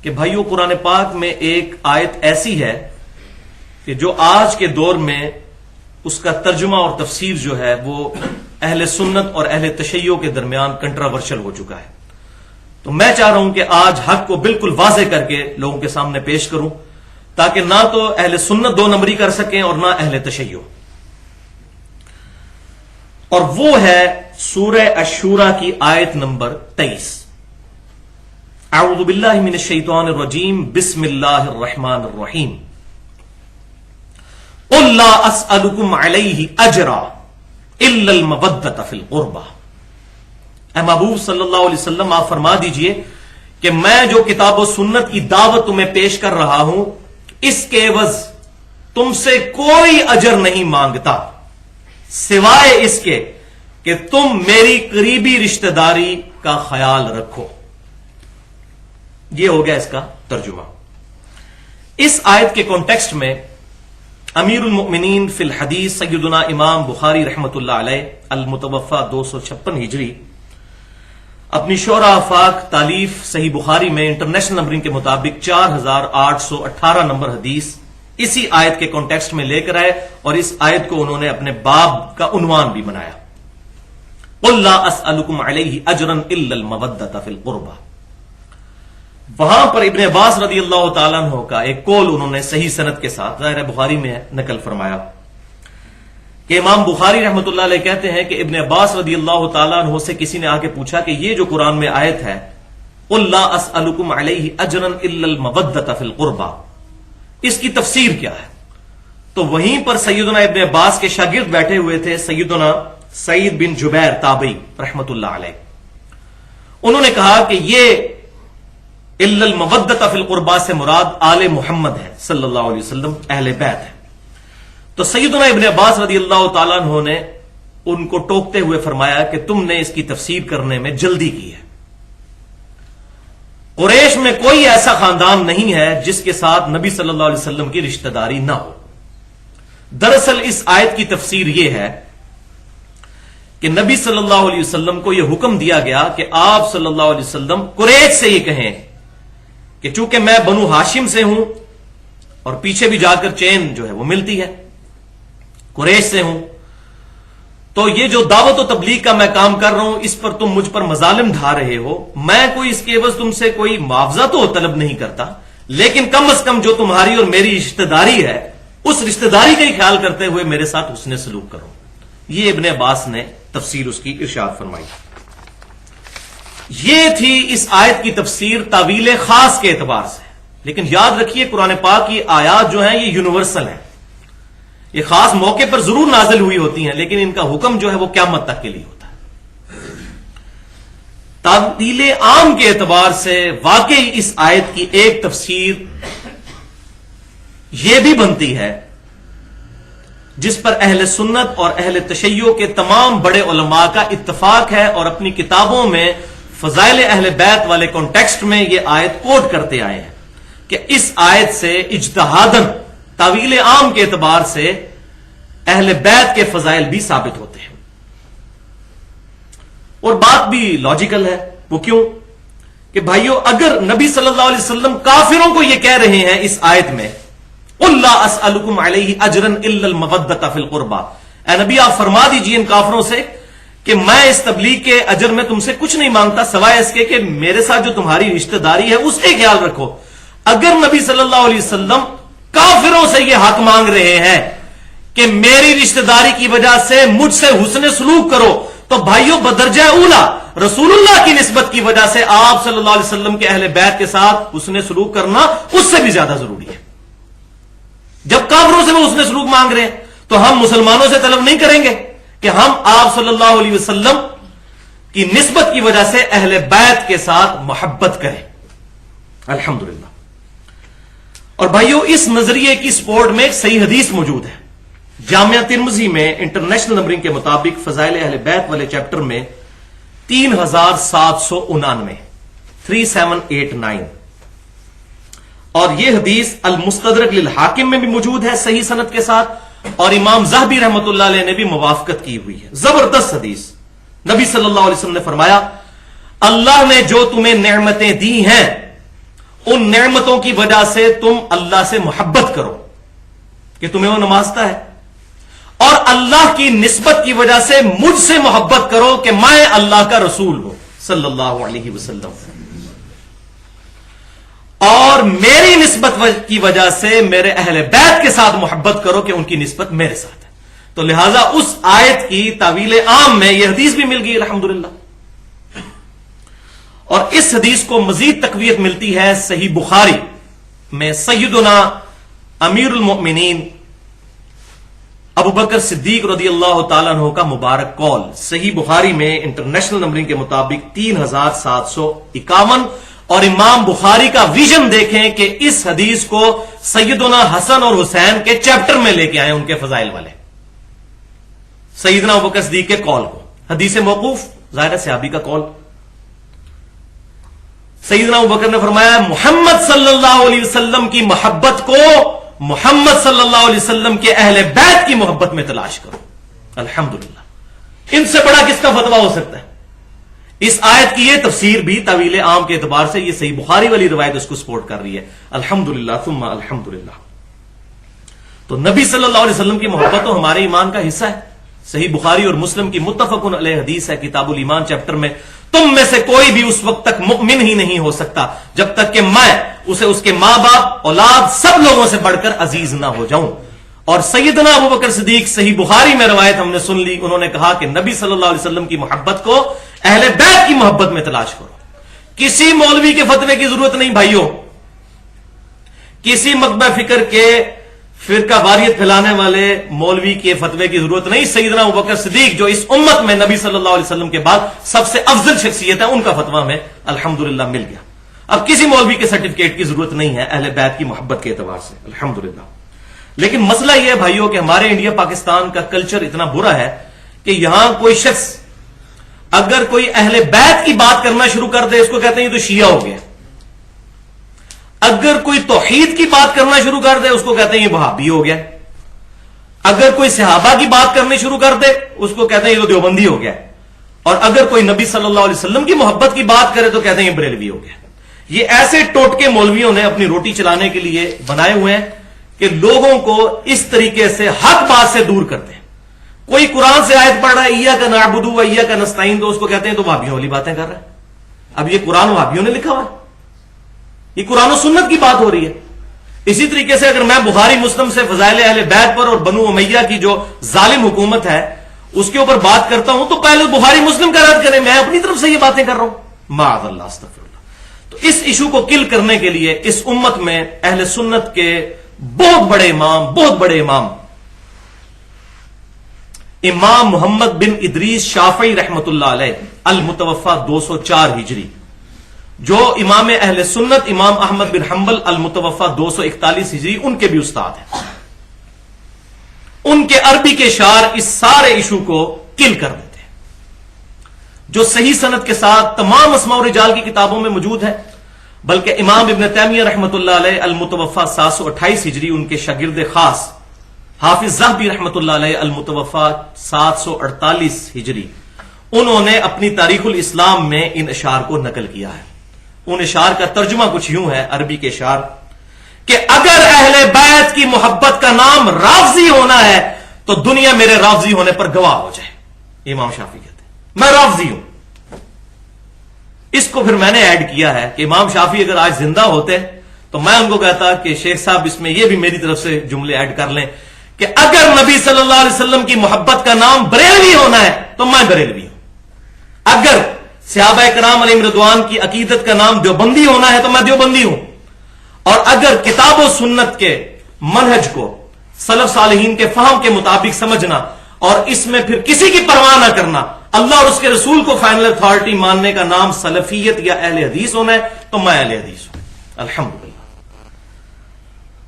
کہ بھائیو قرآن پاک میں ایک آیت ایسی ہے کہ جو آج کے دور میں اس کا ترجمہ اور تفسیر جو ہے وہ اہل سنت اور اہل تشیع کے درمیان کنٹراورشل ہو چکا ہے. تو میں چاہ رہا ہوں کہ آج حق کو بالکل واضح کر کے لوگوں کے سامنے پیش کروں تاکہ نہ تو اہل سنت دو نمبری کر سکیں اور نہ اہل تشیع. اور وہ ہے سورہ الشورى کی آیت نمبر 23. اعوذ باللہ من الشیطان الرجیم بسم اللہ الرحمن الرحیم. قل لا اسألکم علیہ اجرا الا المودۃ فی القربى. اے محبوب صلی اللہ علیہ وسلم آپ فرما دیجئے کہ میں جو کتاب و سنت کی دعوت تمہیں پیش کر رہا ہوں اس کے عوض تم سے کوئی اجر نہیں مانگتا سوائے اس کے کہ تم میری قریبی رشتہ داری کا خیال رکھو. یہ ہو گیا اس کا ترجمہ. اس آیت کے کانٹیکسٹ میں امیر المؤمنین فی الحدیث سیدنا امام بخاری رحمۃ اللہ علیہ المتوفى 256 ہجری اپنی شعراء آفاق تالیف صحیح بخاری میں انٹرنیشنل نمبرنگ کے مطابق 4818 نمبر حدیث اسی آیت کے کانٹیکسٹ میں لے کر آئے اور اس آیت کو انہوں نے اپنے باب کا عنوان بھی بنایا. قل لا اسألکم علیہ اجرا الا المودۃ فی القربى. وہاں پر ابن عباس رضی اللہ تعالیٰ عنہ کا ایک قول انہوں نے صحیح سند کے ساتھ ظاہر بخاری میں نقل فرمایا کہ امام بخاری رحمۃ اللہ علیہ کہتے ہیں کہ ابن عباس رضی اللہ تعالیٰ عنہ سے کسی نے آ کے پوچھا کہ یہ جو قرآن میں آیت ہے قل لا اسألکم علیہ اجرا الا المودۃ فی القربى اس کی تفسیر کیا ہے. تو وہیں پر سیدنا ابن عباس کے شاگرد بیٹھے ہوئے تھے سیدنا سعید بن جبیر تابعی رحمۃ اللہ علیہ. انہوں نے کہا کہ یہ الا المودۃ فی القربى سے مراد آل محمد ہے صلی اللہ علیہ وسلم اہل بیت ہے. تو سیدنا ابن عباس رضی اللہ تعالیٰ عنہ نے ان کو ٹوکتے ہوئے فرمایا کہ تم نے اس کی تفسیر کرنے میں جلدی کی ہے. قریش میں کوئی ایسا خاندان نہیں ہے جس کے ساتھ نبی صلی اللہ علیہ وسلم کی رشتہ داری نہ ہو. دراصل اس آیت کی تفسیر یہ ہے کہ نبی صلی اللہ علیہ وسلم کو یہ حکم دیا گیا کہ آپ صلی اللہ علیہ وسلم قریش سے یہ کہیں کہ چونکہ میں بنو ہاشم سے ہوں اور پیچھے بھی جا کر چین جو ہے وہ ملتی ہے قریش سے ہوں تو یہ جو دعوت و تبلیغ کا میں کام کر رہا ہوں اس پر تم مجھ پر مظالم ڈھا رہے ہو. میں کوئی اس کے عوض تم سے کوئی معاوضہ تو طلب نہیں کرتا لیکن کم از کم جو تمہاری اور میری رشتہ داری ہے اس رشتہ داری کا ہی خیال کرتے ہوئے میرے ساتھ حسن سلوک کرو. یہ ابن عباس نے تفسیر اس کی ارشاد فرمائی. یہ تھی اس آیت کی تفسیر تعویل خاص کے اعتبار سے. لیکن یاد رکھیے قرآن پاک کی آیات جو ہیں یہ یونیورسل ہیں. یہ خاص موقع پر ضرور نازل ہوئی ہوتی ہیں لیکن ان کا حکم جو ہے وہ قیامت تک کے لیے ہوتا ہے. تعویل عام کے اعتبار سے واقعی اس آیت کی ایک تفسیر یہ بھی بنتی ہے جس پر اہل سنت اور اہل تشیع کے تمام بڑے علماء کا اتفاق ہے اور اپنی کتابوں میں فضائل اہل بیت والے کانٹیکسٹ میں یہ آیت کوٹ کرتے آئے ہیں کہ اس آیت سے اجتہاداً تعویل عام کے اعتبار سے اہل بیت کے فضائل بھی ثابت ہوتے ہیں. اور بات بھی لاجیکل ہے. وہ کیوں کہ بھائیو اگر نبی صلی اللہ علیہ وسلم کافروں کو یہ کہہ رہے ہیں اس آیت میں قل لا اسألکم علیہ اجرا الا المودۃ فی القربى اے نبی آپ فرما دیجئے ان کافروں سے کہ میں اس تبلیغ کے اجر میں تم سے کچھ نہیں مانگتا سوائے اس کے کہ میرے ساتھ جو تمہاری رشتہ داری ہے اس کا خیال رکھو. اگر نبی صلی اللہ علیہ وسلم کافروں سے یہ حق مانگ رہے ہیں کہ میری رشتہ داری کی وجہ سے مجھ سے حسن سلوک کرو تو بھائیوں بدرجہ اولا رسول اللہ کی نسبت کی وجہ سے آپ صلی اللہ علیہ وسلم کے اہل بیت کے ساتھ حسن سلوک کرنا اس سے بھی زیادہ ضروری ہے. جب کافروں سے وہ حسن سلوک مانگ رہے ہیں تو ہم مسلمانوں سے طلب نہیں کریں گے کہ ہم آپ صلی اللہ علیہ وسلم کی نسبت کی وجہ سے اہل بیت کے ساتھ محبت کریں. الحمدللہ. اور بھائیو اس نظریے کی سپورٹ میں ایک صحیح حدیث موجود ہے. جامعہ ترمذی میں انٹرنیشنل نمبرنگ کے مطابق فضائل اہل بیت والے چیپٹر میں 3799 3789 اور یہ حدیث المستدرک للحاکم میں بھی موجود ہے صحیح سند کے ساتھ اور امام ذہبی رحمۃ اللہ علیہ نے بھی موافقت کی ہوئی ہے. زبردست حدیث. نبی صلی اللہ علیہ وسلم نے فرمایا اللہ نے جو تمہیں نعمتیں دی ہیں ان نعمتوں کی وجہ سے تم اللہ سے محبت کرو کہ تمہیں وہ نوازتا ہے، اور اللہ کی نسبت کی وجہ سے مجھ سے محبت کرو کہ میں اللہ کا رسول ہوں صلی اللہ علیہ وسلم، اور میری نسبت کی وجہ سے میرے اہل بیت کے ساتھ محبت کرو کہ ان کی نسبت میرے ساتھ ہے۔ تو لہذا اس آیت کی تعویل عام میں یہ حدیث بھی مل گئی الحمدللہ، اور اس حدیث کو مزید تقویت ملتی ہے صحیح بخاری میں سیدنا امیر المؤمنین ابو بکر صدیق رضی اللہ تعالیٰ عنہ کا مبارک قول، صحیح بخاری میں انٹرنیشنل نمبرنگ کے مطابق 3751، اور امام بخاری کا ویژن دیکھیں کہ اس حدیث کو سیدنا حسن اور حسین کے چیپٹر میں لے کے آئے، ان کے فضائل والے، سیدنا ابو بکر صدیق کے قول کو، حدیث موقوف ظاہر صحابی کا قول۔ سیدنا ابو بکر نے فرمایا محمد صلی اللہ علیہ وسلم کی محبت کو محمد صلی اللہ علیہ وسلم کے اہل بیت کی محبت میں تلاش کرو۔ الحمدللہ، ان سے بڑا کس کا فتویٰ ہو سکتا ہے؟ اس آیت کی یہ تفسیر بھی طویل عام کے اعتبار سے یہ صحیح بخاری والی روایت اس کو سپورٹ کر رہی ہے، الحمدللہ ثم الحمدللہ۔ تو نبی صلی اللہ علیہ وسلم کی محبت تو ہمارے ایمان کا حصہ ہے۔ صحیح بخاری اور مسلم کی متفق علیہ حدیث ہے کتاب الایمان چیپٹر میں، تم میں سے کوئی بھی اس وقت تک مؤمن ہی نہیں ہو سکتا جب تک کہ میں اسے اس کے ماں باپ اولاد سب لوگوں سے بڑھ کر عزیز نہ ہو جاؤں۔ اور سیدنا ابو بکر صدیق صحیح بخاری میں روایت ہم نے سن لی، انہوں نے کہا کہ نبی صلی اللہ علیہ وسلم کی محبت کو اہل بیت کی محبت میں تلاش کرو۔ کسی مولوی کے فتوے کی ضرورت نہیں بھائیوں، کسی مکتبہ فکر کے فرقہ واریت پھیلانے والے مولوی کے فتوے کی ضرورت نہیں۔ سیدنا ابو بکر صدیق جو اس امت میں نبی صلی اللہ علیہ وسلم کے بعد سب سے افضل شخصیت ہے، ان کا فتویٰ میں الحمدللہ مل گیا۔ اب کسی مولوی کے سرٹیفکیٹ کی ضرورت نہیں ہے اہل بیت کی محبت کے اعتبار سے، الحمدللہ۔ لیکن مسئلہ یہ ہے بھائیوں کہ ہمارے انڈیا پاکستان کا کلچر اتنا برا ہے کہ یہاں کوئی شخص اگر کوئی اہل بیت کی بات کرنا شروع کر دے اس کو کہتے ہیں یہ تو شیعہ ہو گیا، اگر کوئی توحید کی بات کرنا شروع کر دے اس کو کہتے ہیں یہ وہابی ہو گیا، اگر کوئی صحابہ کی بات کرنی شروع کر دے اس کو کہتے ہیں یہ تو دیوبندی ہو گیا، اور اگر کوئی نبی صلی اللہ علیہ وسلم کی محبت کی بات کرے تو کہتے ہیں یہ بریلوی ہو گیا۔ یہ ایسے ٹوٹکے مولویوں نے اپنی روٹی چلانے کے لیے بنائے ہوئے ہیں کہ لوگوں کو اس طریقے سے حق بات سے دور کرتے ہیں۔ کوئی قرآن سے آیت پڑھ رہا ہے ایاک نعبد و ایاک نستعین تو اس کو کہتے ہیں تو وہابیوں والی باتیں کر رہا ہے۔ اب یہ قرآن وہابیوں نے لکھا ہوا ہے، یہ قرآن و سنت کی بات ہو رہی ہے۔ اسی طریقے سے اگر میں بخاری مسلم سے فضائل اہل بیت پر اور بنو امیہ کی جو ظالم حکومت ہے اس کے اوپر بات کرتا ہوں تو پہلے بخاری مسلم کا رد کریں، میں اپنی طرف سے یہ باتیں کر رہا ہوں، معاذ اللہ استغفر اللہ۔ تو اس ایشو کو کل کرنے کے لیے اس امت میں اہل سنت کے بہت بڑے امام امام محمد بن ادریس شافعی رحمت اللہ علیہ المتوفى 204 ہجری، جو امام اہل سنت امام احمد بن حنبل المتوفى 241 ہجری ان کے بھی استاد ہیں، ان کے عربی کے شعر اس سارے ایشو کو کل کر دیتے ہیں، جو صحیح سند کے ساتھ تمام اسماء و رجال کی کتابوں میں موجود ہے۔ بلکہ امام ابن تیمیہ رحمت اللہ علیہ المتوفى 728 ہجری ان کے شاگرد خاص حافظ ذہبی رحمت اللہ علیہ المتوفى 748 ہجری، انہوں نے اپنی تاریخ الاسلام میں ان اشعار کو نقل کیا ہے۔ ان اشعار کا ترجمہ کچھ یوں ہے، عربی کے اشعار، کہ اگر اہل بیت کی محبت کا نام رافضی ہونا ہے تو دنیا میرے رافضی ہونے پر گواہ ہو جائے۔ امام شافعی کہتے ہیں میں رافضی ہوں۔ اس کو پھر میں نے ایڈ کیا ہے کہ امام شافعی اگر آج زندہ ہوتے تو میں ان کو کہتا کہ شیخ صاحب اس میں یہ بھی میری طرف سے جملے ایڈ کر لیں کہ اگر نبی صلی اللہ علیہ وسلم کی محبت کا نام بریلوی ہونا ہے تو میں بریلوی ہوں، اگر صحابہ کرام علیہم رضوان کی عقیدت کا نام دیوبندی ہونا ہے تو میں دیوبندی ہوں، اور اگر کتاب و سنت کے منہج کو سلف صالحین کے فہم کے مطابق سمجھنا اور اس میں پھر کسی کی پرواہ نہ کرنا، اللہ اور اس کے رسول کو فائنل اتھارٹی ماننے کا نام سلفیت یا اہل حدیث ہونا ہے تو میں اہل حدیث ہوں، الحمدللہ۔